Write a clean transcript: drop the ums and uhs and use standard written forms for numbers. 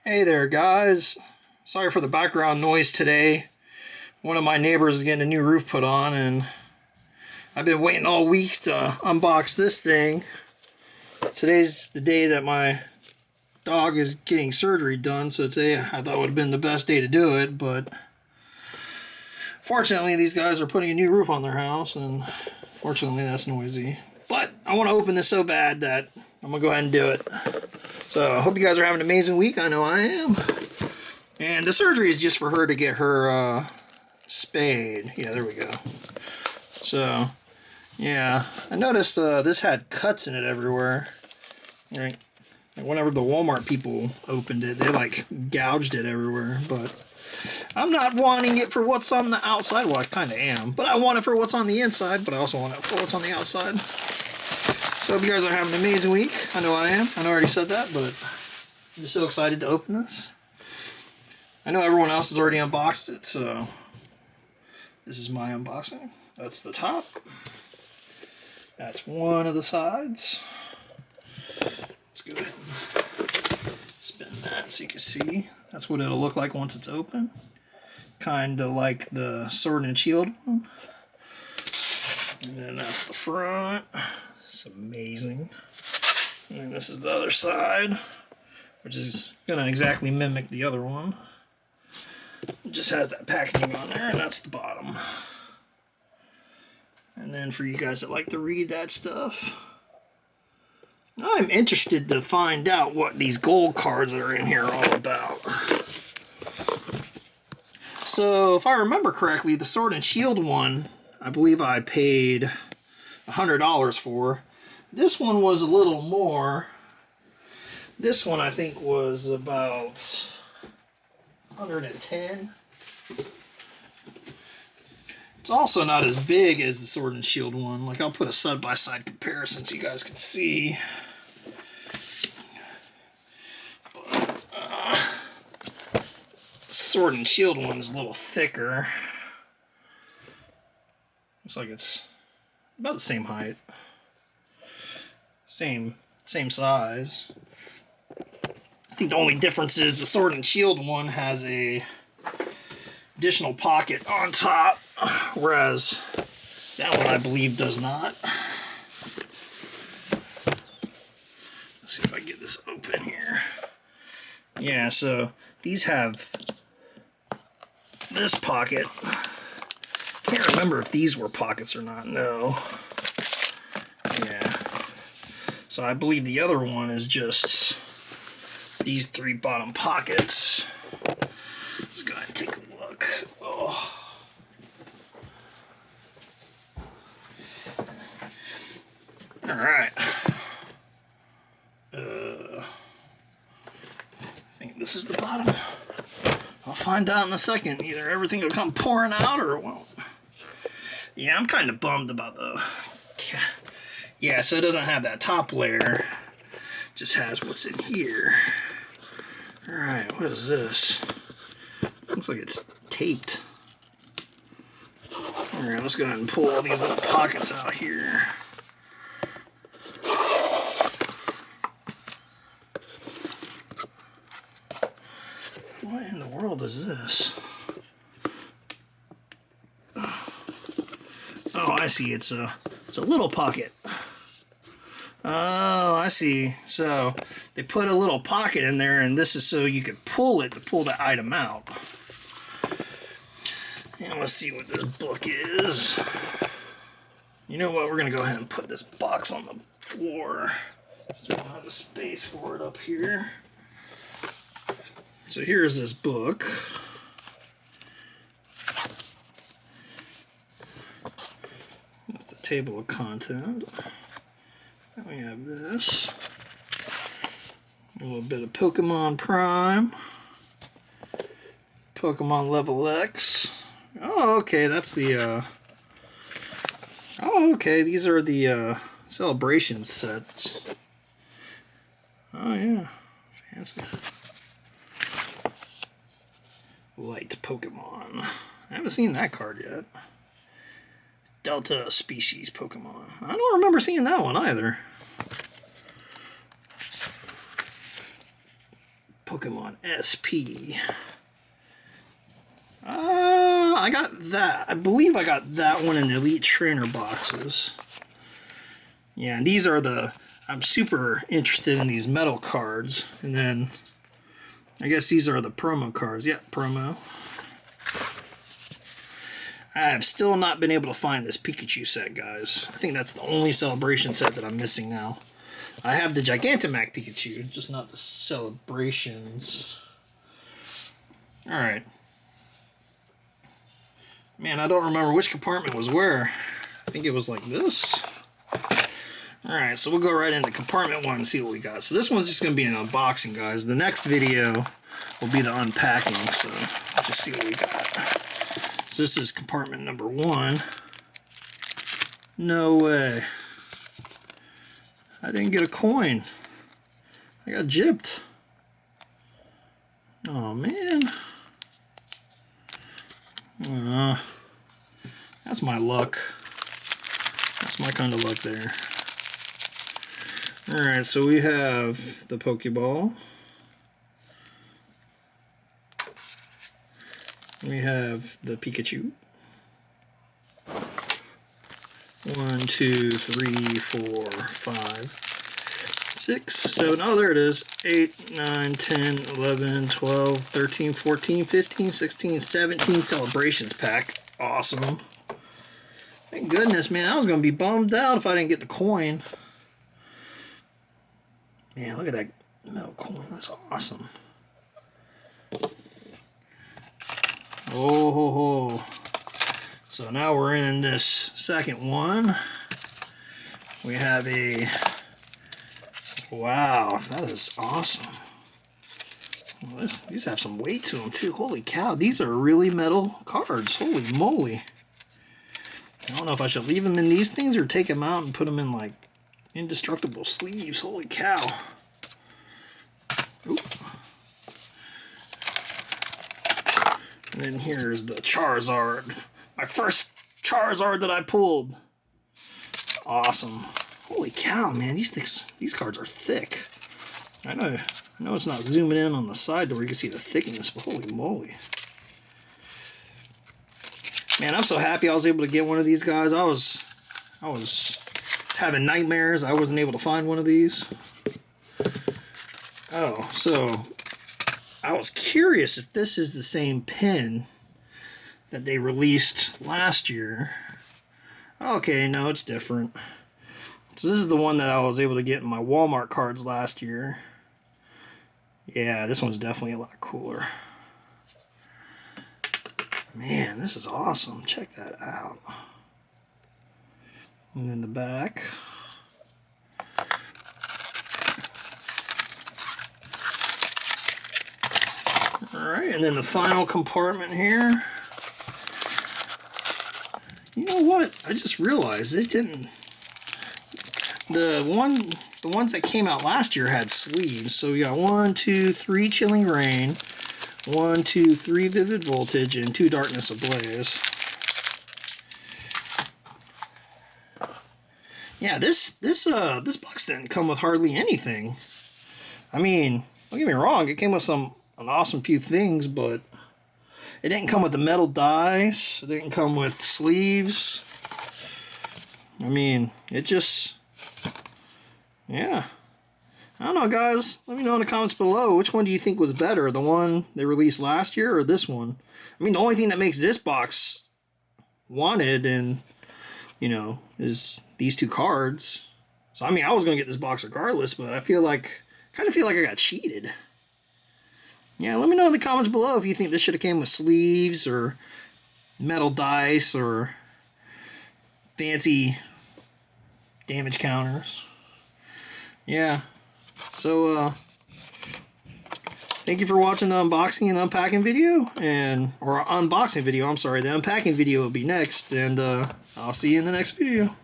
Hey there, guys. Sorry for the background noise today. One of my neighbors is getting a new roof put on, and I've been waiting all week to unbox this thing. Today's the day that my dog is getting surgery done, so today I thought would have been the best day to do it, but fortunately these guys are putting a new roof on their house, and fortunately that's noisy. But I want to open this so bad that I'm going to go ahead and do it. So I hope you guys are having an amazing week. I know I am. And the surgery is just for her to get her spayed. Yeah, there we go. So, yeah. I noticed this had cuts in it everywhere. Right? Like whenever the Walmart people opened it, they like gouged it everywhere. But I'm not wanting it for what's on the outside. Well, I kind of am. But I want it for what's on the inside. But I also want it for what's on the outside. So I hope you guys are having an amazing week. I know I am. I know I already said that, but I'm just so excited to open this. I know everyone else has already unboxed it, so this is my unboxing. That's the top. That's one of the sides. Let's go ahead and spin that so you can see. That's what it'll look like once it's open. Kind of like the Sword and Shield one. And then that's the front. It's amazing. And then this is the other side, which is going to exactly mimic the other one. It just has that packaging on there, and that's the bottom. And then for you guys that like to read that stuff, I'm interested to find out what these gold cards that are in here are all about. So if I remember correctly, the Sword and Shield one, I believe I paid $100 for. This one was a little more. This one I think was about 110. It's also not as big as the Sword and Shield one. Like, I'll put a side-by-side comparison so you guys can see. Sword and Shield one is a little thicker. Looks like it's about the same height. Same size. I think the only difference is the Sword and Shield one has a additional pocket on top, whereas that one I believe does not. Let's see if I can get this open here. Yeah, so these have this pocket. Can't remember if these were pockets or not. No. Yeah. So I believe the other one is just these three bottom pockets. Let's go ahead and take a look. Oh. All right. I think this is the bottom. I'll find out in a second. Either everything will come pouring out or it won't. Yeah, I'm kind of bummed about the... Yeah, so it doesn't have that top layer. Just has what's in here. Alright, what is this? Looks like it's taped. Alright, let's go ahead and pull all these little pockets out here. What in the world is this? Oh, I see. It's a little pocket. Oh, I see. So they put a little pocket in there, and this is so you could pull it to pull the item out. And let's see what this book is. You know what? We're going to go ahead and put this box on the floor, so we don't have the space for it up here. So here's this book. That's the table of content. Then we have this. A little bit of Pokemon Prime. Pokemon Level X. Oh, okay, that's the, Oh, okay, these are the, celebration sets. Oh, yeah. Fancy. Light Pokemon. I haven't seen that card yet. Delta Species Pokemon. I don't remember seeing that one either. Pokemon SP. I got that. I believe I got that one in the Elite Trainer boxes. Yeah, and these are the... I'm super interested in these metal cards. And then, I guess these are the promo cards. Yeah, promo. I have still not been able to find this Pikachu set, guys. I think that's the only Celebration set that I'm missing now. I have the Gigantamax Pikachu, just not the Celebrations. Alright. Man, I don't remember which compartment was where. I think it was like this. Alright, so we'll go right into compartment 1 and see what we got. So this one's just going to be an unboxing, guys. The next video will be the unpacking, so let's just see what we got. So this is compartment number 1. No way. I didn't get a coin. I got gypped. Oh man. That's my luck. That's my kind of luck there. Alright, so we have the Pokeball. We have the Pikachu. 1, 2, 3, 4, 5, 6, 7. Oh, there it is. 8, 9, 10, 11, 12, 13, 14, 15, 16, 17 Celebrations pack. Awesome. Thank goodness, man. I was going to be bummed out if I didn't get the coin. Man, look at that metal coin. That's awesome. Oh, ho, ho. So now we're in this second one. We have a... Wow, that is awesome. Well, these have some weight to them too. Holy cow, these are really metal cards. Holy moly. I don't know if I should leave them in these things or take them out and put them in like indestructible sleeves. Holy cow. Oop. And then here's the Charizard. My first Charizard that I pulled. Awesome. Holy cow, man. These cards are thick. I know it's not zooming in on the side to where you can see the thickness, but holy moly. Man, I'm so happy I was able to get one of these guys. I was having nightmares. I wasn't able to find one of these. Oh, so I was curious if this is the same pin that they released last year. Okay, no, it's different. So this is the one that I was able to get in my Walmart cards last year. Yeah, this one's definitely a lot cooler. Man, this is awesome. Check that out. And then the back. Alright, and then the final compartment here. You know what? I just realized it didn't... The ones that came out last year had sleeves. So we got 1, 2, 3 Chilling Rain, 1, 2, 3 Vivid Voltage, and 2 Darkness Ablaze. Yeah, this box didn't come with hardly anything. I mean, don't get me wrong, it came with an awesome few things, but it didn't come with the metal dies. It didn't come with sleeves. I mean, it just... Yeah. I don't know, guys. Let me know in the comments below. Which one do you think was better? The one they released last year or this one? I mean, the only thing that makes this box wanted and, you know, is these 2 cards. So, I mean, I was going to get this box regardless, but I kind of feel like I got cheated. Yeah, let me know in the comments below if you think this should have came with sleeves or metal dice or fancy damage counters. Yeah, so thank you for watching the unboxing and unpacking video, or unboxing video, I'm sorry. The unpacking video will be next, and I'll see you in the next video.